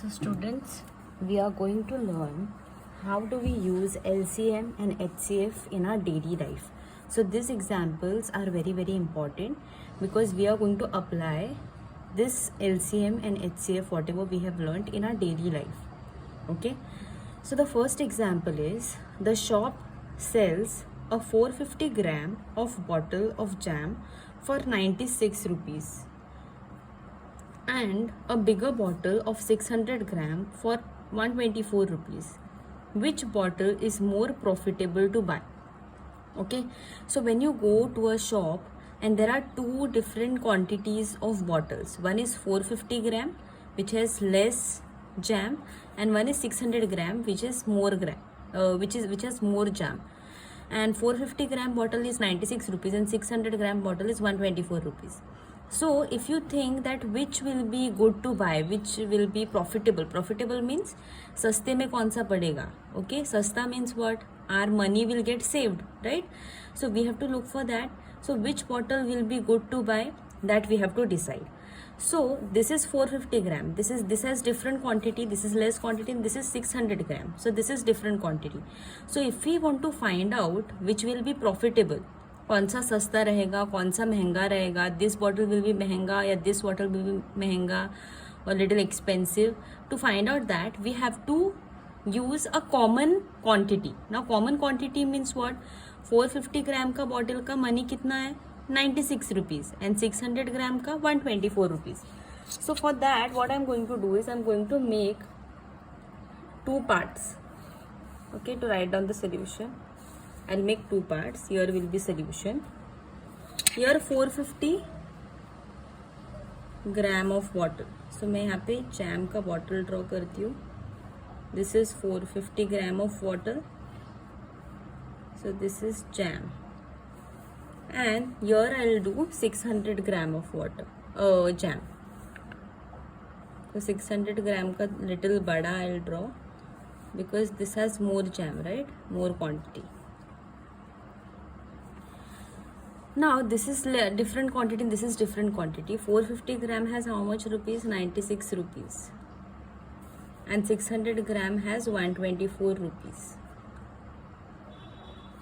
So students, we are going to learn how do we use LCM and HCF in our daily life. So these examples are very important because we are going to apply this LCM and HCF whatever we have learned in our daily life. Okay. So the first example is the shop sells a 450 gram of bottle of jam for 96 rupees and a bigger bottle of 600 gram for 124 rupees. Which bottle is more profitable to buy? Okay, so when you go to a shop and there are two different quantities of bottles, one is 450 gram which has less jam and one is 600 gram which is more which has more jam, and 450 gram bottle is 96 rupees and 600 gram bottle is 124 rupees. So if you think that which will be good to buy, which will be profitable means सस्ते में कौन सा पड़ेगा. Okay, सस्ता means what? Our money will get saved, right? So we have to look for that. So which bottle will be good to buy, that we have to decide. So this is 450 gram, this has different quantity, this is less quantity, and this is 600 gram, so this is different quantity. So if we want to find out which will be profitable, कौन सा सस्ता रहेगा, कौन सा महंगा रहेगा, this bottle will be महंगा या this bottle will be महंगा or little expensive, to find out that we have to use a common quantity. Now common quantity means what? 450 ग्राम का बॉटल का मनी कितना है? 96 rupees and 600 gram का 124 rupees. So for that what I am going to do is I am going to make two parts. Okay, to write down the solution I'll make two parts. Here will be solution. Here 450 gram of bottle. So मैं यहाँ पे jam का bottle draw करती हूँ. This is 450 gram of water. So this is jam. And here I'll do 600 gram of water, jam. So 600 gram का little बड़ा I'll draw because this has more jam, right? More quantity. Now this is different quantity and this is different quantity. 450 gram has how much rupees? 96 rupees. And 600 gram has 124 rupees.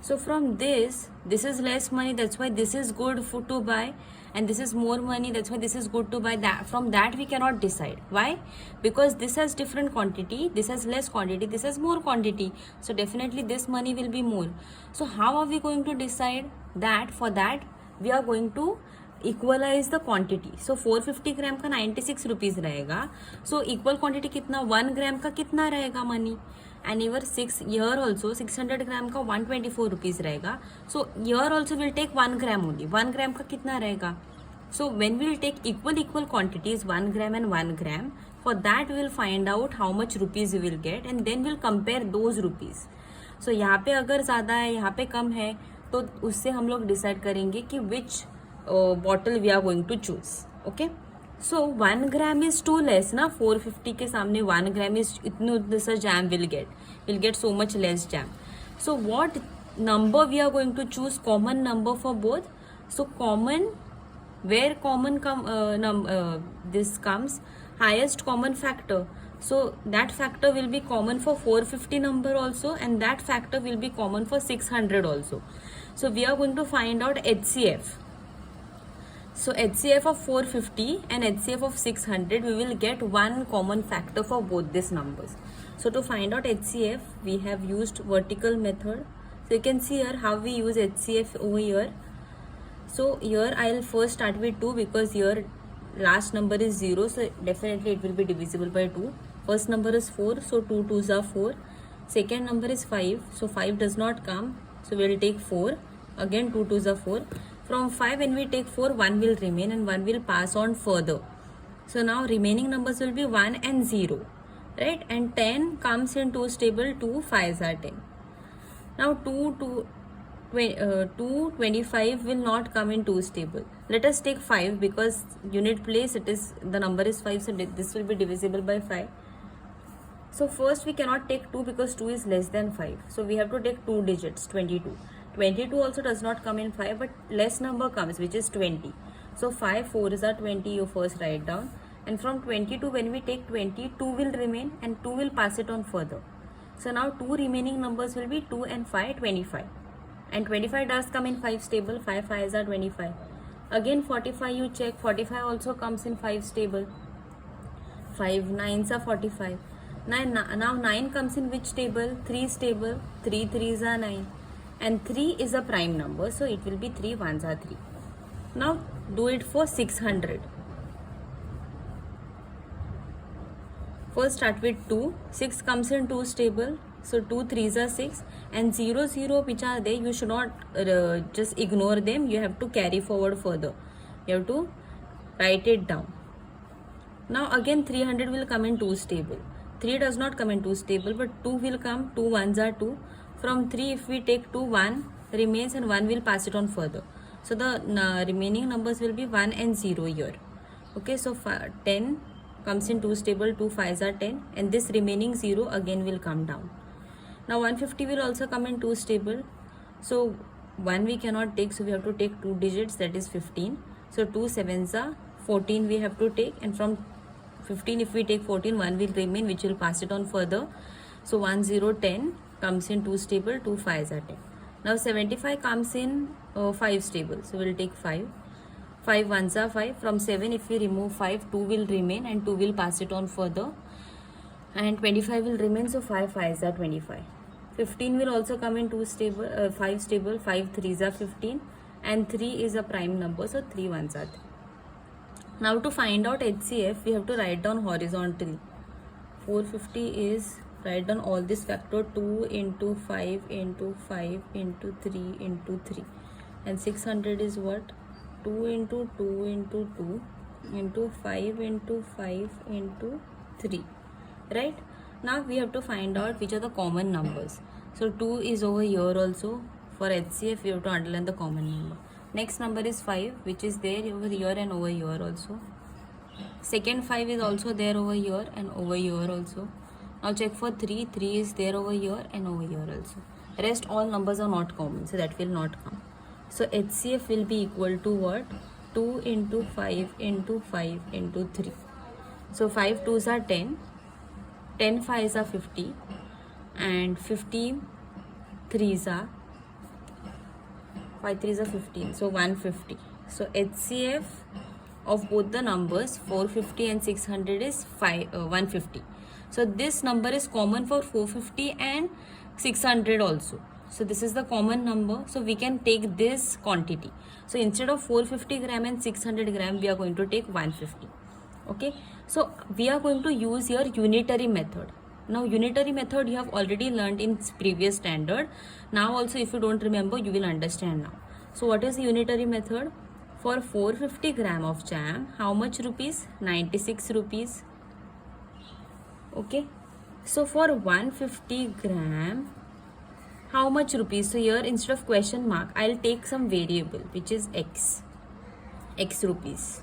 So from this is less money, that's why this is good to buy, and this is more money, that's why this is good to buy. That from that we cannot decide. Why? Because this has different quantity, this has less quantity, this has more quantity. So definitely this money will be more. So how are we going to decide that? For that we are going to equalize the quantity. So 450 ग्राम का 96 rupees रहेगा. So equal quantity कितना? 1 ग्राम का कितना रहेगा money? And here also 600 ग्राम का 124 rupees रहेगा. So here also will take 1 gram only. 1 gram का कितना रहेगा? So when we will take equal quantities 1 gram and 1 gram, for that we will find out how much rupees we will get and then we'll compare those rupees. So यहाँ पे अगर ज़्यादा है, यहाँ पे कम है, तो उससे हम लोग डिसाइड करेंगे कि which bottle we are going to choose. Okay. So 1 gram is too less ना. 450 के सामने 1 gram is इतने सा jam will get so much less jam. So what number we are going to choose? Common number for both. So common, where common this comes, highest common factor. So that factor will be common for 450 number also, and that factor will be common for 600 also. So we are going to find out HCF. So HCF of 450 and HCF of 600, we will get one common factor for both these numbers. So to find out HCF, we have used vertical method. So you can see here how we use HCF over here. So here I'll first start with 2 because here last number is 0. So definitely it will be divisible by 2. First number is 4. So 2 2s are 4. Second number is 5. So 5 does not come. So we'll take 4. Again 2 2s are 4. From 5 when we take 4, 1 will remain and 1 will pass on further. So now remaining numbers will be 1 and 0. Right? And 10 comes in 2's table, 2 5s are 10. Now 225 will not come in 2's table. Let us take 5 because unit place the number is 5, so this will be divisible by 5. So first we cannot take 2 because 2 is less than 5. So we have to take 2 digits, 22. 22 also does not come in 5, but less number comes, which is 20. So 5 4s are 20, you first write down. and from 22 when we take 20, 2 will remain and 2 will pass it on further. So now two remaining numbers will be 2 and 5, 25. And 25 does come in 5 stable, 5 5s are 25. Again 45 you check, 45 also comes in 5 stable, 5 9s are 45. Now 9 comes in which table? 3 stable, 3 3s are 9. And 3 is a prime number, so it will be 3 1s are 3. Now do it for 600. First start with 2, 6 comes in 2 stable, so 2 3s are 6, and 0 0 which are there, you should not just ignore them, you have to carry forward further, you have to write it down. Now again 300 will come in 2 stable, 3 does not come in 2 stable but 2 will come, 2 1s are 2, from 3 if we take 2, 1 remains and 1 will pass it on further, so the remaining numbers will be 1 and 0 here. Okay, so 10 comes in 2 stable, 2 5s are 10, and this remaining 0 again will come down. Now 150 will also come in 2 stable, so 1 we cannot take, so we have to take 2 digits, that is 15. So 2 7s are 14 we have to take, and from 15 if we take 14, 1 will remain which will pass it on further. So 1 0 10 comes in 2 stable, 2 5s are 10. Now 75 comes in 5 stable, so we will take 5. 5 1s are 5. From 7 if we remove 5, 2 will remain and 2 will pass it on further, and 25 will remain, so 5 5s are 25. 15 will also come in 2 stable, 5 stable, 5 3s are 15, and 3 is a prime number, so 3 1s are 3. Now to find out HCF, we have to write down horizontally. 450 is, write down all this factor, 2 into 5 into 5 into 3 into 3, and 600 is what? 2 into 2 into 2 into 5 into 5 into 3, right? Now we have to find out which are the common numbers. So 2 is over here also. For HCF we have to underline the common number. Next number is 5, which is there over here and over here also. Second 5 is also there over here and over here also. Now check for 3, 3 is there over here and over here also. Rest all numbers are not common, so that will not come. So HCF will be equal to what? 2 into 5 into 5 into 3. So 5 2s are 10, 10 5s are 50, and 50 3s are 5 3s are 15, so 150. So HCF of both the numbers 450 and 600 is 150. So this number is common for 450 and 600 also. So this is the common number, so we can take this quantity. So instead of 450 gram and 600 gram, we are going to take 150. Okay, so we are going to use here unitary method. Now unitary method you have already learned in previous standard. Now also if you don't remember, you will understand now. So what is the unitary method? For 450 gram of jam, how much rupees? 96 rupees. Okay, so for 150 gram, how much rupees? So here instead of question mark, I'll take some variable which is x rupees.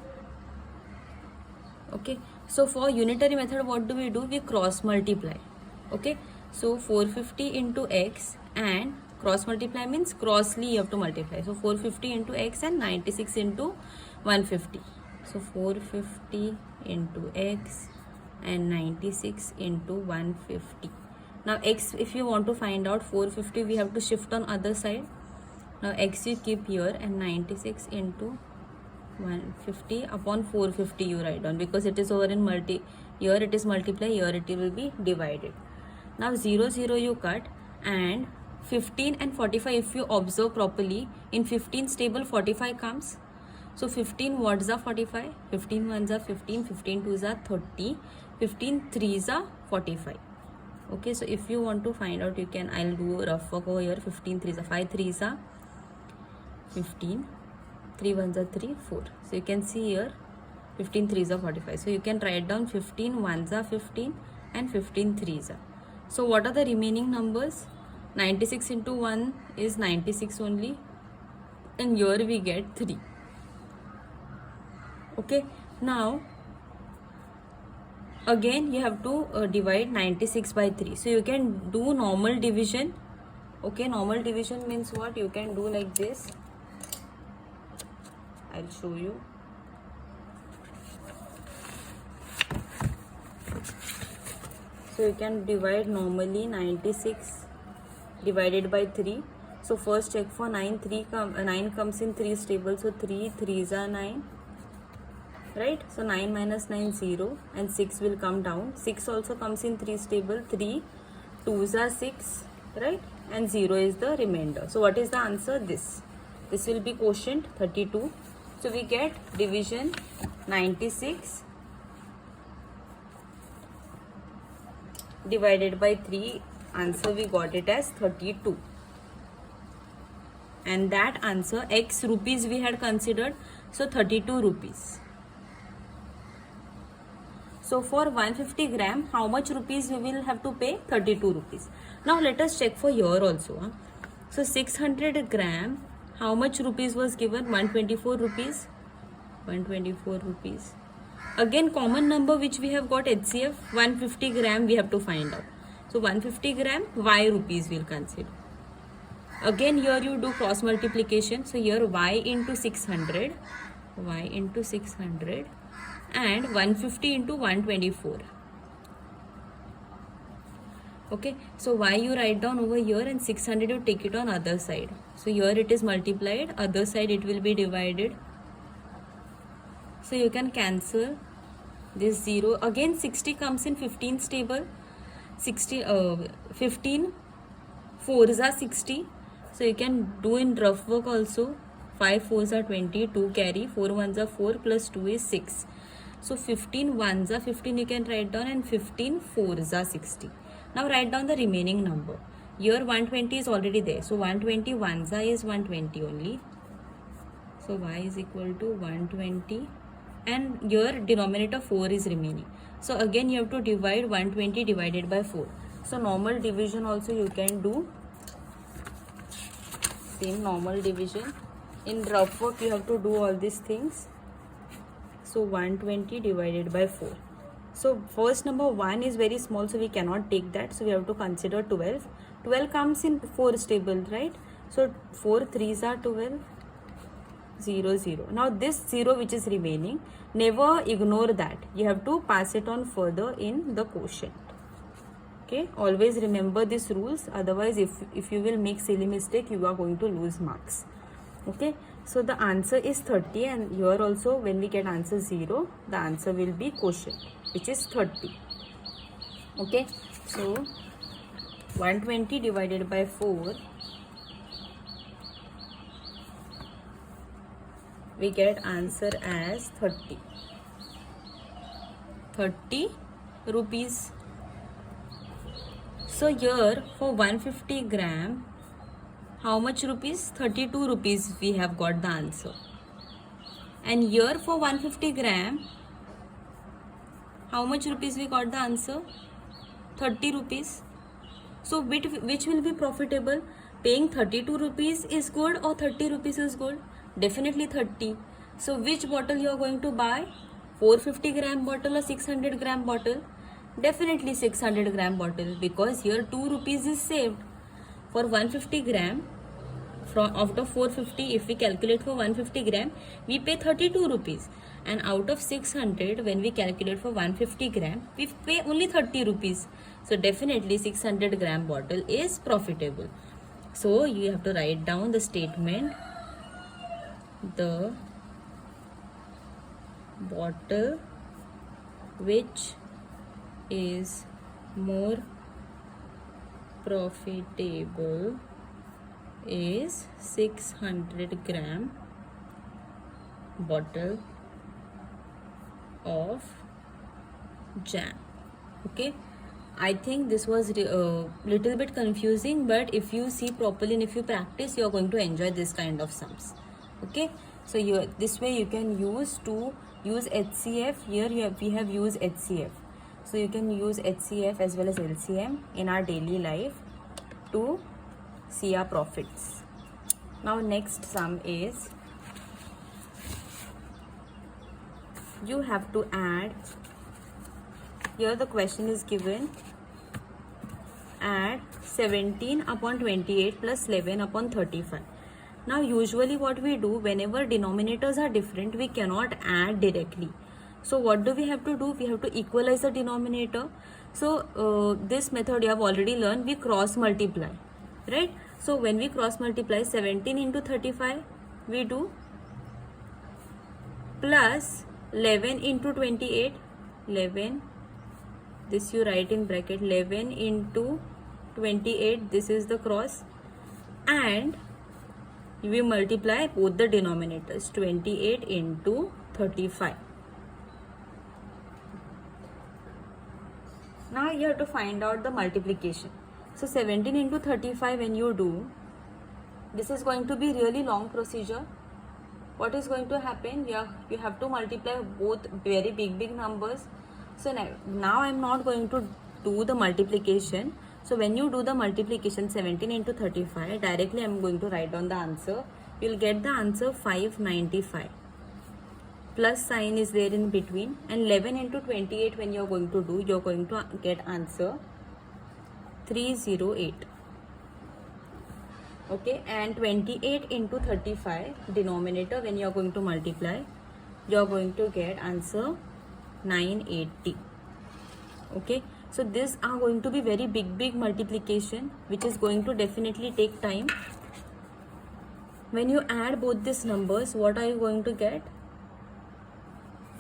Okay, so for unitary method what do? We cross multiply. Okay, so 450 into x, and cross multiply means crossly you have to multiply. So 450 into x and 96 into 150. So 450 into x and 96 into 150. Now x, if you want to find out 450, we have to shift on other side. Now x you keep here and 96 into 150 upon 450 you write down, because it is over in here it is multiply, here it will be divided. Now 0 0 you cut, and 15 and 45 if you observe properly, in 15 stable 45 comes. So 15 watts are 45, 15 1s are 15, 15 2s are 30, 15 3s are 45. Okay, so if you want to find out, you can, I'll do rough work over here. 15 3s are 5 3s are 15, 3 1s are 3 4. So you can see here 15 3s are 45. So you can write down 15 1s are 15 and 15 3s are. So what are the remaining numbers? 96 into 1 is 96 only, and here we get 3. Okay, now again you have to divide 96 by 3. So you can do normal division. Okay, normal division means what? You can do like this. I'll show you. So you can divide normally 96 divided by 3. So first check for 9. 9 comes in 3's table. So 3 3s are 9. Right? So 9 minus 9 0 and 6 will come down. 6 also comes in 3's table. 3 2s are 6. Right? And 0 is the remainder. So what is the answer? This will be quotient 32. So we get division 96 divided by 3. Answer we got it as 32. And that answer, X rupees we had considered. So 32 rupees. So for 150 gram, how much rupees we will have to pay? 32 rupees. Now let us check for here also. So 600 gram, how much rupees was given? 124 rupees. 124 rupees. Again, common number which we have got HCF, 150 gram we have to find out. So 150 gram, Y rupees we'll consider. Again, here you do cross multiplication. So here Y into 600, Y into 600 and 150 into 124. Okay, so Y you write down over here and 600 you take it on other side. So here it is multiplied, other side it will be divided. So you can cancel this 0. Again 60 comes in 15's table. 15 4s are 60. So you can do in rough work also. 5 4s are 20, 2 carry, 4 1s are 4 plus 2 is 6. So 15 1s are 15 you can write down and 15 4s are 60. Now write down the remaining number. Here 120 is already there. So 120 1s are is 120 only. So Y is equal to 120 and your denominator 4 is remaining. So again you have to divide 120 divided by 4. So normal division also you can do. Same normal division. In rough work you have to do all these things. So 120 divided by 4. So first number 1 is very small, so we cannot take that. So we have to consider 12. 12 comes in 4's table, right? So 4 3s are 12. 0 0. Now this 0 which is remaining, never ignore that. You have to pass it on further in the quotient. Okay, always remember these rules, otherwise if you will make silly mistake you are going to lose marks. Okay, so the answer is 30 and here also when we get answer 0, the answer will be quotient which is 30. Okay, so 120 divided by 4, we get answer as 30 rupees. So here for 150 gram, how much rupees? 32 rupees we have got the answer. And here for 150 gram, how much rupees we got the answer? 30 rupees. So which will be profitable? Paying 32 rupees is good or 30 rupees is good? Definitely 30. So which bottle you are going to buy? 450 gram bottle or 600 gram bottle? Definitely 600 gram bottle, because here 2 rupees is saved. For 150 gram, from out of 450, if we calculate for 150 gram, we pay 32 rupees. And out of 600, when we calculate for 150 gram, we pay only 30 rupees. So definitely 600 gram bottle is profitable. So you have to write down the statement. The bottle which is more profitable is 600 gram bottle of jam. Okay, I think this was little bit confusing, but if you see properly and if you practice, you are going to enjoy this kind of sums. Okay, so this way you can use HCF. Here we have used HCF, so you can use HCF as well as LCM in our daily life to see our profits. Now next sum is, you have to add, here the question is given, add 17 upon 28 plus 11 upon 35. Now usually what we do, whenever denominators are different, we cannot add directly. So what do we have to do? We have to equalize the denominator. So this method you have already learned, we cross multiply, right? So when we cross multiply 17 into 35, we do plus 11 into 28, 11, this you write in bracket, 11 into 28, this is the cross, and we multiply both the denominators, 28 into 35. Now you have to find out the multiplication. So 17 into 35 when you do, this is going to be really long procedure. What is going to happen? You have to multiply both very big numbers. So now I am not going to do the multiplication. So when you do the multiplication 17 into 35, directly I am going to write down the answer. You will get the answer 595. Plus sign is there in between, and 11 into 28 when you are going to do, you are going to get answer 308. Okay, and 28 into 35 denominator when you are going to multiply, you are going to get answer 980. Okay, so these are going to be very big multiplication, which is going to definitely take time. When you add both these numbers, what are you going to get?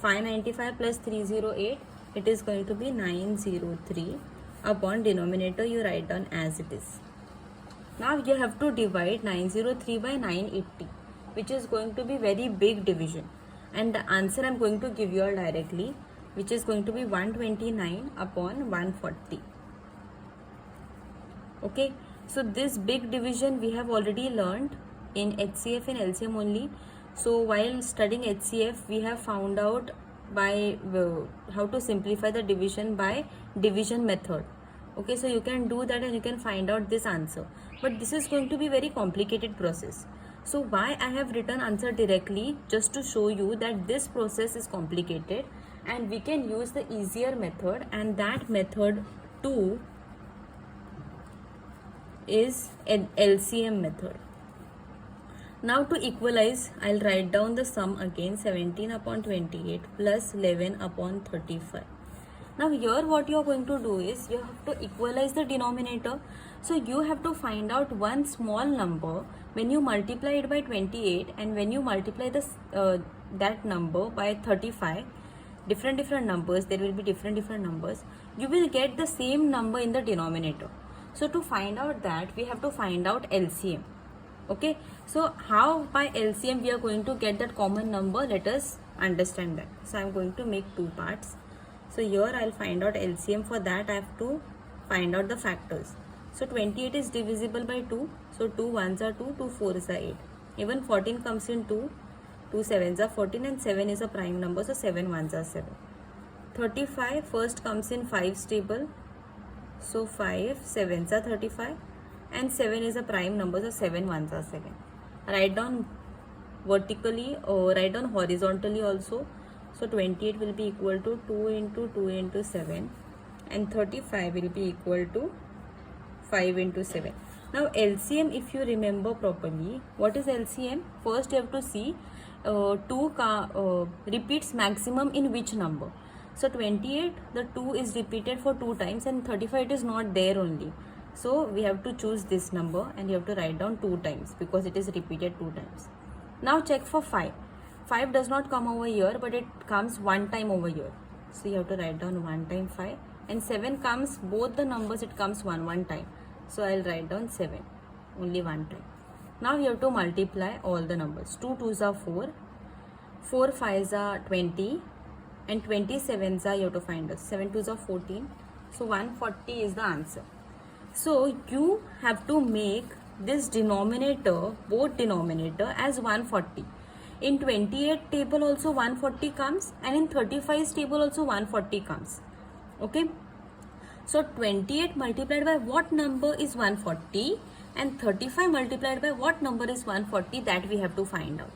595 plus 308, it is going to be 903. Upon denominator you write down as it is. Now you have to divide 903 by 980, which is going to be very big division, and the answer I am going to give you all directly, which is going to be 129 upon 140. Okay, so this big division we have already learned in HCF and LCM only. So while studying HCF, we have found out by how to simplify the division by division method. Okay, so you can do that and you can find out this answer. But this is going to be very complicated process. So why I have written answer directly? Just to show you that this process is complicated and we can use the easier method, and that method too is an LCM method. Now to equalize, I'll write down the sum again, 17 upon 28 plus 11 upon 35. Now here what you are going to do is, you have to equalize the denominator. So you have to find out one small number when you multiply it by 28, and when you multiply this that number by 35, different numbers, there will be different numbers, you will get the same number in the denominator. So to find out that, we have to find out LCM. Okay, so how by LCM we are going to get that common number? Let us understand that. So I am going to make two parts. So here I will find out LCM. For that I have to find out the factors. So 28 is divisible by 2. So 2 1s are 2, 2 4s are 8. Even 14 comes in 2, 2 7s are 14, and 7 is a prime number, so 7 1s are 7. 35 first comes in 5's table. So 5 7s are 35. And 7 is a prime number, so 7 1s are 7. Write down vertically or write down horizontally also. So 28 will be equal to 2 into 2 into 7, and 35 will be equal to 5 into 7. Now LCM, if you remember properly, what is LCM? First you have to see 2 repeats maximum in which number. So 28, the 2 is repeated for 2 times, and 35 it is not there only. So we have to choose this number and you have to write down 2 times because it is repeated 2 times. Now check for 5. 5 does not come over here, but it comes 1 time over here. So you have to write down 1 time 5. And 7 comes, both the numbers it comes 1 time. So I will write down 7, only 1 time. Now you have to multiply all the numbers. 2 2s are 4, 4 5s are 20, and 27s are, you have to find us. 7 2s are 14. So 140 is the answer. So you have to make this denominator, both denominator, as 140. In 28 table also 140 comes, and in 35's table also 140 comes. Okay. So 28 multiplied by what number is 140, and 35 multiplied by what number is 140, that we have to find out.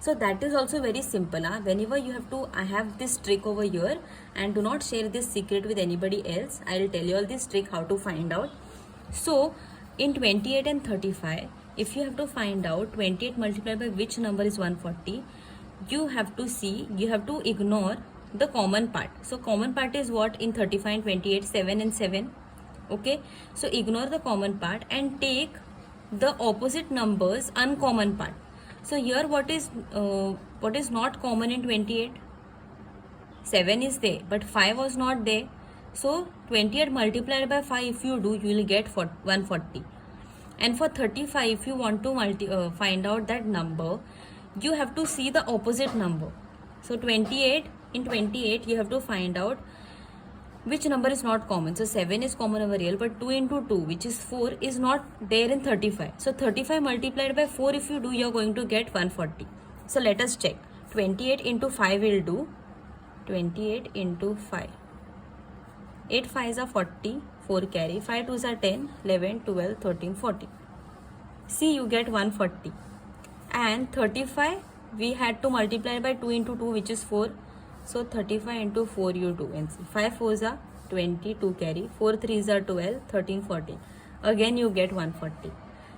So that is also very simple. Whenever you have to, I have this trick over here, and do not share this secret with anybody else. I will tell you all this trick how to find out. So in 28 and 35, if you have to find out 28 multiplied by which number is 140, you have to see, you have to ignore the common part. So common part is what in 35 and 28? 7 and 7. Okay, so ignore the common part and take the opposite numbers uncommon part. So here what is not common in 28? 7 is there, but 5 was not there. So 28 multiplied by 5, if you do, you will get 140. And for 35, if you want to find out that number, you have to see the opposite number. So 28, in 28 you have to find out which number is not common. So 7 is common over real, but 2 into 2, which is 4, is not there in 35. So 35 multiplied by 4, if you do, you are going to get 140. So let us check. 28 into 5 will do 28 into 5. 8 5s are 40, 4 carry, 5 2s are 10, 11, 12, 13, 14. See, you get 140. And 35, we had to multiply by 2 into 2, which is 4. So 35 into 4 you do, and see, 5 4s are 20, 2 carry, 4 3s are 12, 13, 14. Again you get 140.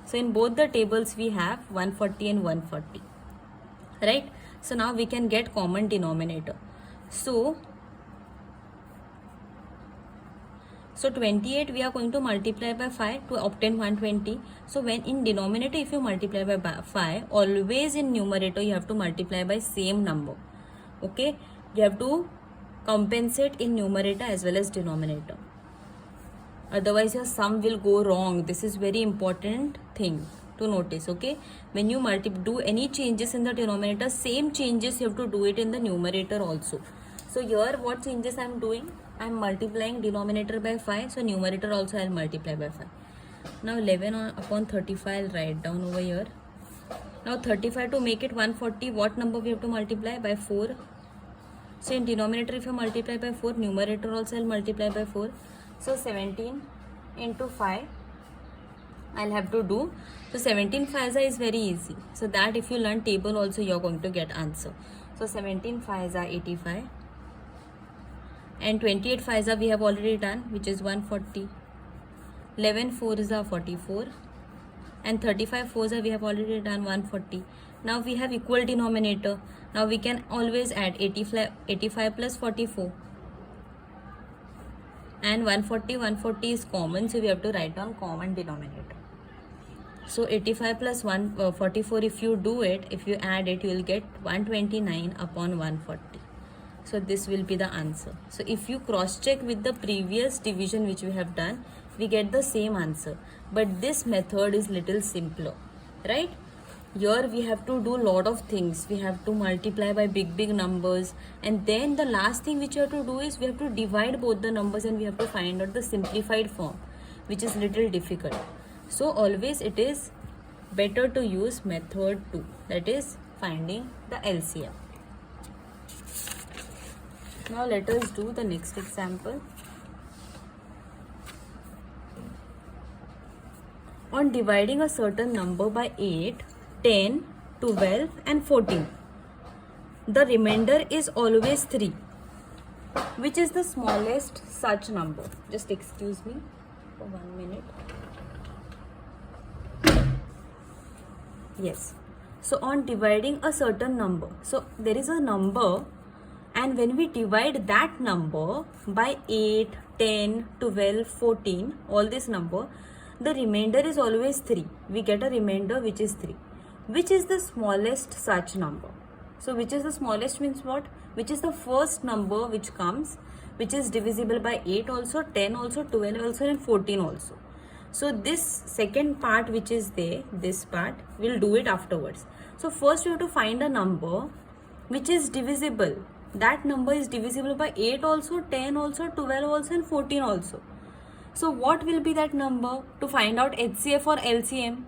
So in both the tables we have 140 and 140. Right? So now we can get common denominator. So 28 we are going to multiply by 5 to obtain 120. So when in denominator, if you multiply by 5, always in numerator you have to multiply by same number. Okay, you have to compensate in numerator as well as denominator. Otherwise your sum will go wrong. This is very important thing to notice. Okay, when you do any changes in the denominator, same changes you have to do it in the numerator also. So here what changes I am doing? I am multiplying denominator by 5. So numerator also I will multiply by 5. Now 11 upon 35 I will write down over here. Now 35 to make it 140, what number we have to multiply? By 4. So in denominator if you multiply by 4, numerator also I will multiply by 4. So 17 into 5 I will have to do. So 17 5s is very easy. So that if you learn table also you are going to get answer. So 17 5s are 85. And 28 5s are we have already done, which is 140. 11 4s are 44. And 35 4s are we have already done, 140. Now we have equal denominator. Now we can always add 85 plus 44. And 140 is common, so we have to write down common denominator. So 85 plus 44, if you do it, if you add it, you will get 129 upon 140. So this will be the answer. So if you cross check with the previous division which we have done, we get the same answer. But this method is little simpler, right? Here we have to do lot of things. We have to multiply by big numbers, and then the last thing which you have to do is we have to divide both the numbers and we have to find out the simplified form, which is little difficult. So always it is better to use method 2, that is finding the LCM. Now let us do the next example. On dividing a certain number by 8, 10, 12 and 14, the remainder is always 3. Which is the smallest such number? Just excuse me for 1 minute. Yes. So on dividing a certain number, so there is a number, and when we divide that number by 8, 10, 12, 14, all this number, the remainder is always 3. We get a remainder which is 3. Which is the smallest such number? So which is the smallest means what? Which is the first number which comes, which is divisible by 8 also, 10 also, 12 also and 14 also. So this second part which is there, this part, we'll do it afterwards. So first we have to find a number which is divisible. That number is divisible by 8 also, 10 also, 12 also and 14 also. So what will be that number? To find out HCF or LCM.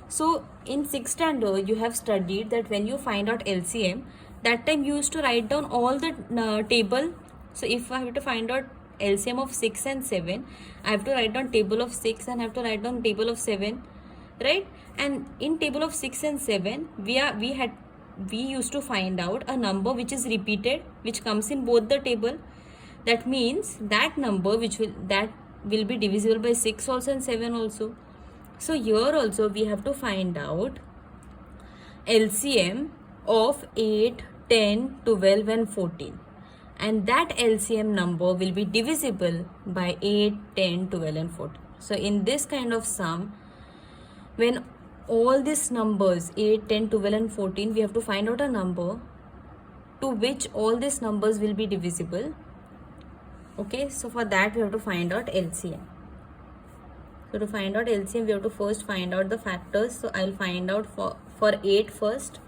So in 6th standard you have studied that when you find out LCM, that time you used to write down all the table. So if I have to find out LCM of 6 and 7, I have to write down table of 6 and I have to write down table of 7, right? And in table of 6 and 7 we used to find out a number which is repeated, which comes in both the table. That means that number will be divisible by 6 also and 7 also. So here also we have to find out LCM of 8, 10, 12 and 14. and that LCM number will be divisible by 8, 10, 12 and 14. So in this kind of sum, when all these numbers 8, 10, 12 and 14, we have to find out a number to which all these numbers will be divisible. Okay, so for that we have to find out LCM. So to find out LCM, we have to first find out the factors. So I'll find out for 8 first.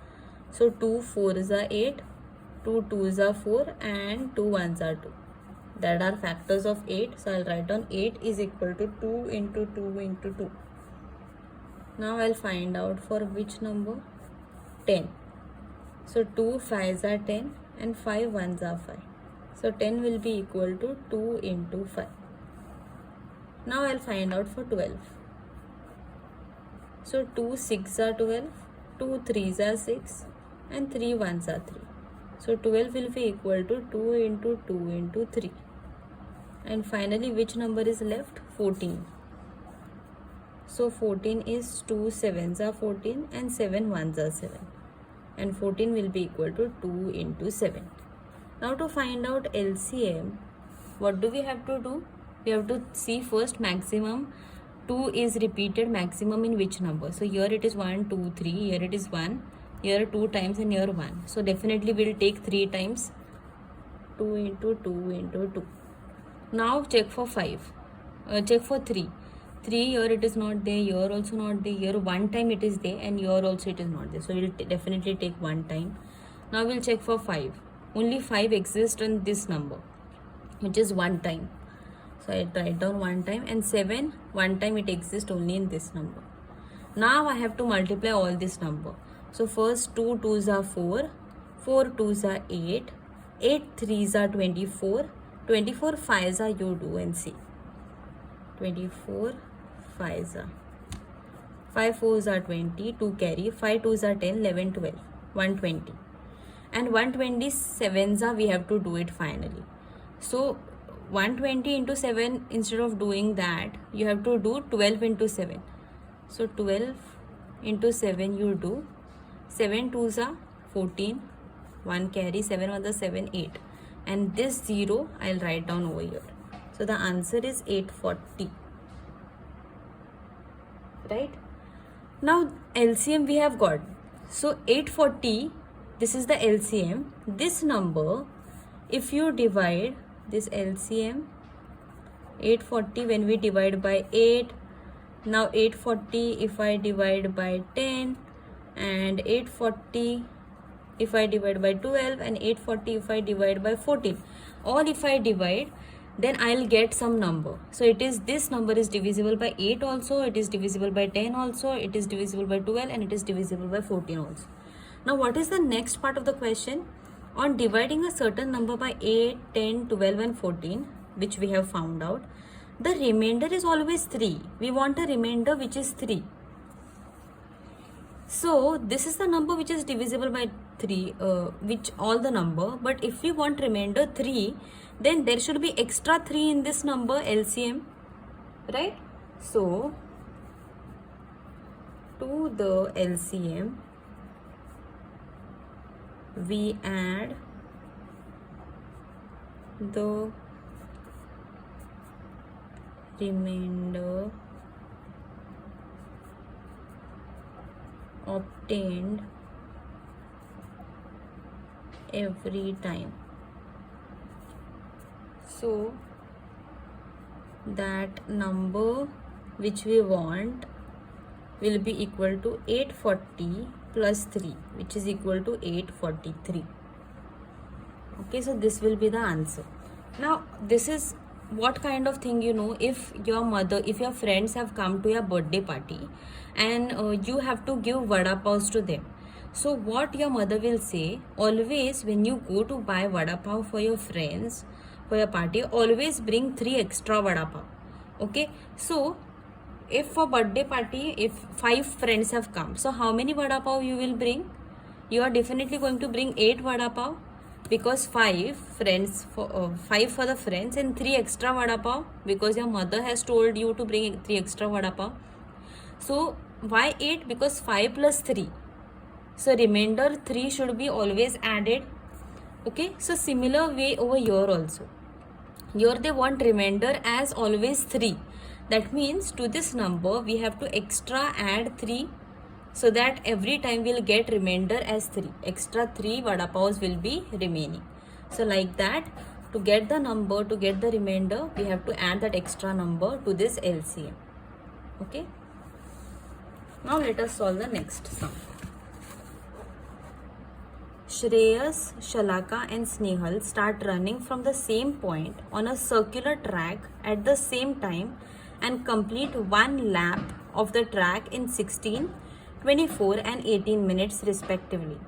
So 2 4s are 8, 2 2s are 4 and 2 1s are 2. That are factors of 8. So I'll write down 8 is equal to 2 into 2 into 2. Now I'll find out for which number? 10. So 2 5s are 10 and 5 1s are 5. So 10 will be equal to 2 into 5. Now I'll find out for 12. So 2 6s are 12, 2 3s are 6 and 3 1s are 3. So 12 will be equal to 2 into 2 into 3. And finally which number is left? 14. So 14 is 2 7s are 14 and 7 1s are 7. And 14 will be equal to 2 into 7. Now to find out LCM, what do we have to do? We have to see first maximum. 2 is repeated maximum in which number? So here it is 1, 2, 3. Here it is 1. Here 2 times and here 1. So definitely we'll take 3 times. 2 into 2 into 2. Now check for 5. Check for 3. 3 here it is not there. Here also not there. Here 1 time it is there and here also it is not there. So we'll definitely take 1 time. Now we'll check for 5. Only 5 exists on this number, which is 1 time. So I write down 1 time, and 7 1 time it exists only in this number. Now I have to multiply all this number. So first 2 2s are 4, 4 2s are 8, 8 3s are 24, 24 5s are, you do and see. 24 5s are 5 4s are 20, 2 carry, 5 2s are 10, 11 12, 120. And 127s are, we have to do it finally. So 120 into 7, instead of doing that, you have to do 12 into 7. So 12 into 7 you do. 7 2s are 14, 1 carry, 7 1s are 7, 8. And this 0 I'll write down over here. So the answer is 840. Right? Now LCM we have got. So 840, this is the LCM. This number, if you divide this LCM, 840 when we divide by 8, now 840 if I divide by 10, and 840 if I divide by 12, and 840 if I divide by 14. All if I divide, then I'll get some number. So it is, this number is divisible by 8 also, it is divisible by 10 also, it is divisible by 12, and it is divisible by 14 also. Now what is the next part of the question? On dividing a certain number by 8, 10, 12 and 14, which we have found out, the remainder is always 3. We want a remainder which is 3. So this is the number which is divisible by 3, which all the number, but if we want remainder 3, then there should be extra 3 in this number LCM, right? So to the LCM, we add the remainder obtained every time. So that number which we want will be equal to 840 plus 3, which is equal to 843. Okay, so this will be the answer. Now this is what kind of thing, you know, if your mother, if your friends have come to your birthday party and you have to give vada pav to them. So what your mother will say, always when you go to buy vada pav for your friends, for your party, always bring 3 extra vada pav. Okay, so if for birthday party, if 5 friends have come, so how many vada pav you will bring? You are definitely going to bring 8 vada pav, because 5 friends for 5 for the friends and 3 extra vada pav, because your mother has told you to bring 3 extra vada pav. So why 8? Because 5 plus 3. So remainder 3 should be always added. Okay, so similar way over here also. Here they want remainder as always 3. That means to this number we have to extra add 3, so that every time we'll get remainder as 3. Extra 3 vada pavs will be remaining. So like that, to get the number, to get the remainder, we have to add that extra number to this LCM. Okay. Now let us solve the next sum. Shreyas, Shalaka and Snehal start running from the same point on a circular track at the same time and complete one lap of the track in 16, 24 and 18 minutes respectively.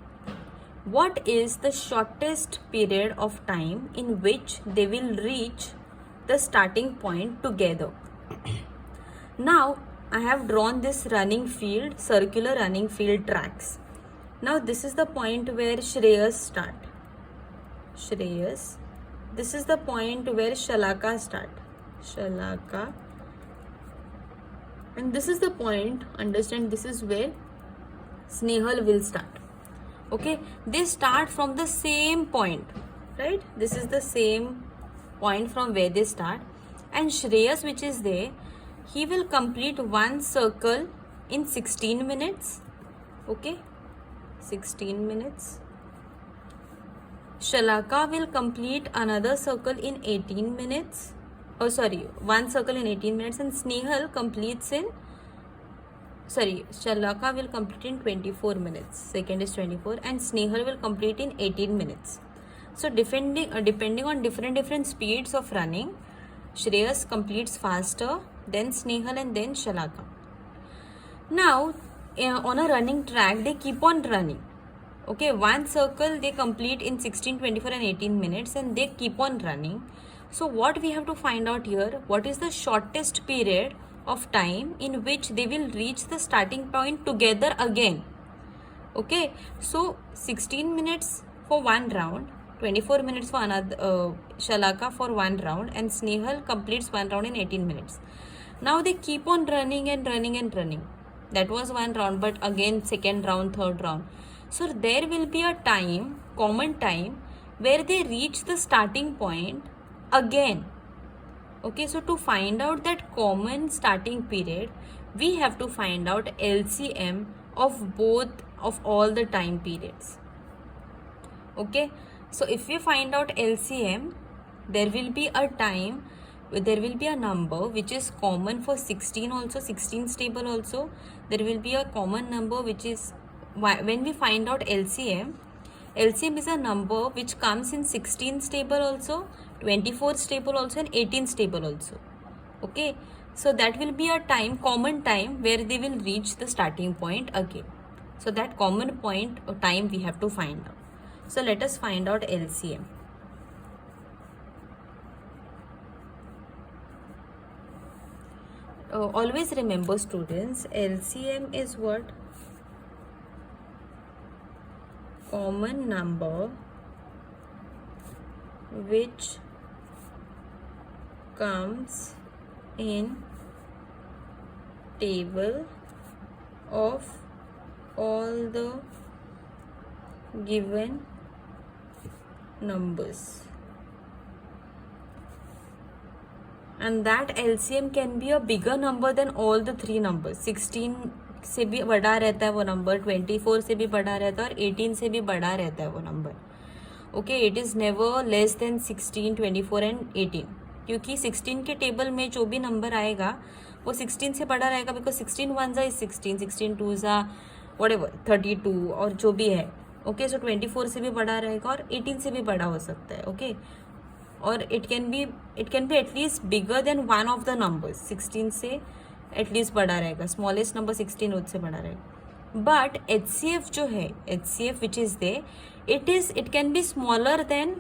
What is the shortest period of time in which they will reach the starting point together? Now I have drawn this running field, circular running field tracks. Now this is the point where Shreyas start. Shreyas. This is the point where Shalaka start. Shalaka. And this is the point, understand, this is where Snehal will start. Okay, they start from the same point, right? This is the same point from where they start. And Shreyas, which is there, he will complete one circle in 16 minutes. Okay, 16 minutes. Shalaka will complete another circle in 18 minutes. Oh, sorry, one circle in 18 minutes. And Snehal completes in, Shalaka will complete in 24 minutes. Second is 24. And Snehal will complete in 18 minutes. So depending on different speeds of running, Shreyas completes faster, then Snehal and then Shalaka. Now, on a running track, they keep on running. Okay, one circle they complete in 16, 24 and 18 minutes and they keep on running. So what we have to find out here, what is the shortest period of time in which they will reach the starting point together again. Okay, so 16 minutes for one round, 24 minutes for another, Shalaka for one round, and Snehal completes one round in 18 minutes. Now they keep on running and running and running. That was one round, but again second round, third round. So there will be a time, common time, where they reach the starting point again. Okay, so to find out that common starting period, we have to find out LCM of all the time periods. Okay, so if we find out LCM, there will be a time, there will be a number which is common for 16 also, 16 stable also. There will be a common number which is, when we find out LCM is a number which comes in 16 stable also, 24 stable also and 18 stable also. Okay, so that will be a time, common time, where they will reach the starting point again. So that common point or time we have to find out. So let us find out LCM. Always remember, students, LCM is what? Common number which comes in table of all the given numbers. And that LCM can be a bigger number than all the three numbers. 16 से भी बड़ा रहता है वो number, 24 से भी बड़ा रहता है और 18 से भी बड़ा रहता है वो number. Okay, it is never less than 16, 24 and 18. क्योंकि 16 के टेबल में जो भी नंबर आएगा वो 16 से बड़ा रहेगा, बिकॉज 16 वन ज़ा इज 16, 16 टू ज़ा व्हाटएवर 32 और जो भी है. ओके, सो 24 से भी बड़ा रहेगा और 18 से भी बड़ा हो सकता है. ओके, और it can be at least bigger than one of the numbers. 16 से एटलीस्ट बड़ा रहेगा, स्मॉलेस्ट नंबर 16 उससे बड़ा रहेगा. बट HCF जो है, HCF which is they, it can be smaller than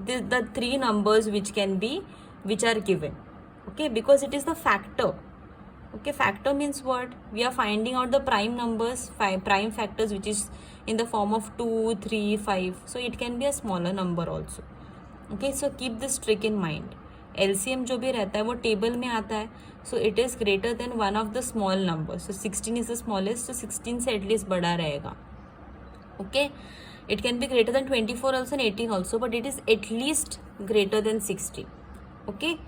the three numbers which are given. Okay, because it is the factor. Okay, factor means what? We are finding out the prime numbers, prime factors, which is in the form of 2, 3, 5. So it can be a smaller number also. Okay, so keep this trick in mind. LCM जो भी रहता है वो table में आता है, so it is greater than one of the small numbers. So 16 is the smallest, so 16 से at least बड़ा रहेगा. Okay, It can be greater than 24 also and 18 also, but it is at least greater than 16. Okay,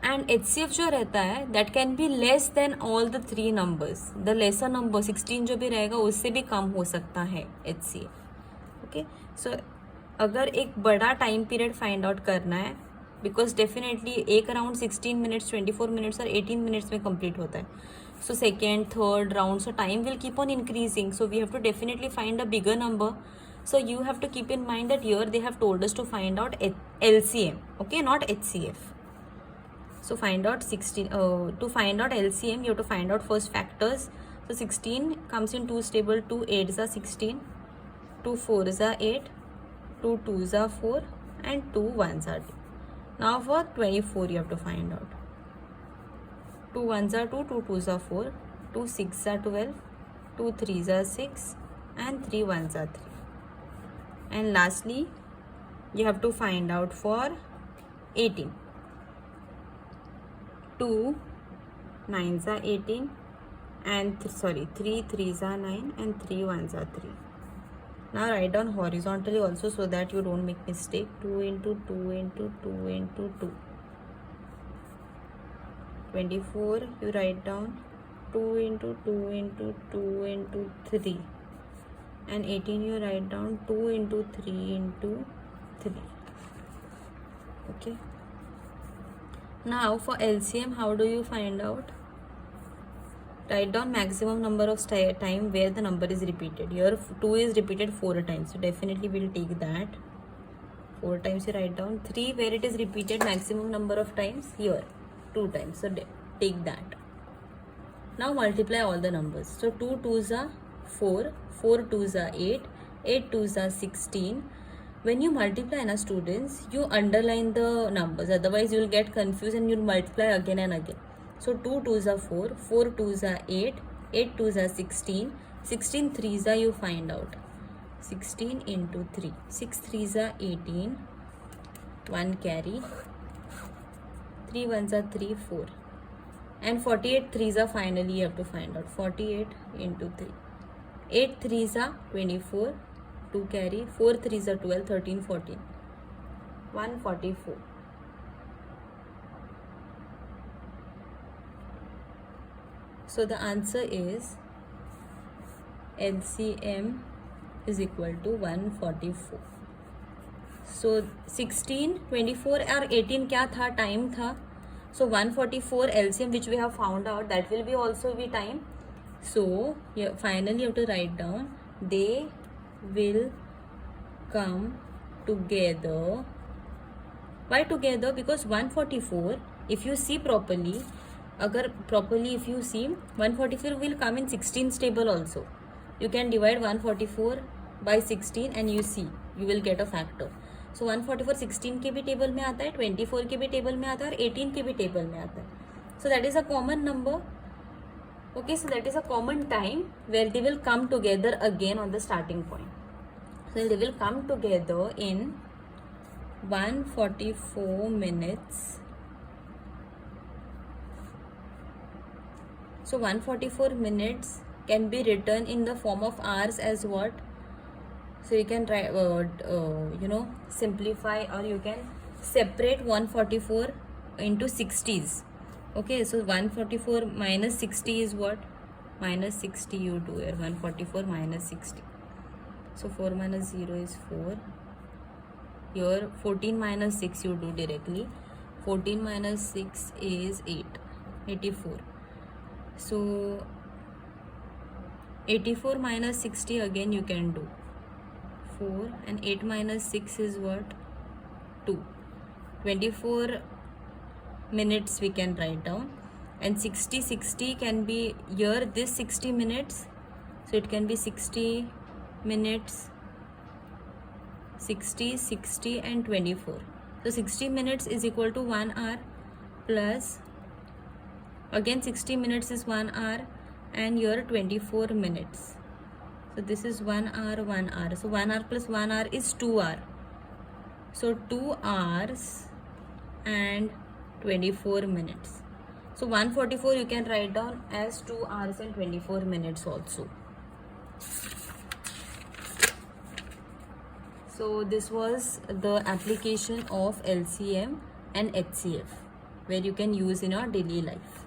and HCF जो रहता है that can be less than all the three numbers. The lesser number 16 जो भी रहेगा उससे भी कम हो सकता है HCF. Okay, so अगर एक बड़ा टाइम पीरियड फाइंड आउट करना है, बिकॉज डेफिनेटली एक राउंड 16 मिनट्स 24 मिनट्स और 18 मिनट्स में कंप्लीट होता है. So second third round, so time will keep on increasing, so we have to definitely find a bigger number. So you have to keep in mind that here they have told us to find out LCM, okay, not HCF. So find out 16, to find out LCM you have to find out first factors. So 16 comes in 2's table, 2 8s are 16, 2 4s are 8, 2 2s are 4 and 2 1s are 2. Now for 24 you have to find out. 2 1s are 2, 2 2s are 4, 2 6s are 12, 2 3s are 6 and 3 1s are 3. And lastly you have to find out for 18. 2 9s are 18 and 3 3s are 9 and 3 1s are 3. Now write down horizontally also so that you don't make mistake. 2 into 2 into 2 into 2. 24 you write down 2 into 2 into 2 into 3. And 18 you write down 2 into 3 into 3. Okay. Now for LCM, how do you find out? Write down maximum number of time where the number is repeated. Here 2 is repeated 4 times, so definitely we'll take that. 4 times you write down. 3 where it is repeated maximum number of times, here 2 times, so take that. Now multiply all the numbers. So 2 2s are 4, 4 2s are 8, 8 2s are 16. When you multiply na students, you underline the numbers, otherwise you will get confused and you'll multiply again and again. So 2 2s are 4, 4 2s are 8, 8 2s are 16, 16 3s are you find out. 16 into 3, 6 3s are 18, 1 carry, 3 1s are 3, 4. And 48 3s are finally you have to find out. 48 into 3. 8 3s are 24, 2 carry, 4 3s are 12, 13 14, 144. So the answer is LCM is equal to 144. So 16, 24 और 18 क्या था, time था. So 144 LCM which we have found out, that will be also be time. So finally you have to write down they will come together. Why together? Because 144 if you see properly, if you see 144 will come in 16's table also. You can divide 144 by 16 and you see you will get a factor. So 144 16 के भी table में आता है, 24 के भी table में आता है और 18 के भी टेबल में आता है. So that is a common number. Okay, so that is a common time where they will come together again on the starting point. So they will come together in 144 minutes. So 144 minutes can be written in the form of hours as what? So you can try, simplify, or you can separate 144 into 60s. Okay, so 144 minus 60 is what? Minus 60 you do here. 144 minus 60. So 4 minus 0 is 4. Here 14 minus 6 you do directly. 14 minus 6 is 8. 84. So 84 minus 60 again you can do. 4 and 8 minus 6 is what? 2. 24 minutes we can write down, and 60 can be here, this 60 minutes, so it can be 60 minutes, 60 and 24. So 60 minutes is equal to 1 hour plus again 60 minutes is 1 hour and here 24 minutes. So this is 1 hour, 1 hour. So 1 hour plus 1 hour is 2 hour. So 2 hours and 24 minutes. So 144 you can write down as 2 hours and 24 minutes also. So this was the application of LCM and HCF where you can use in your daily life.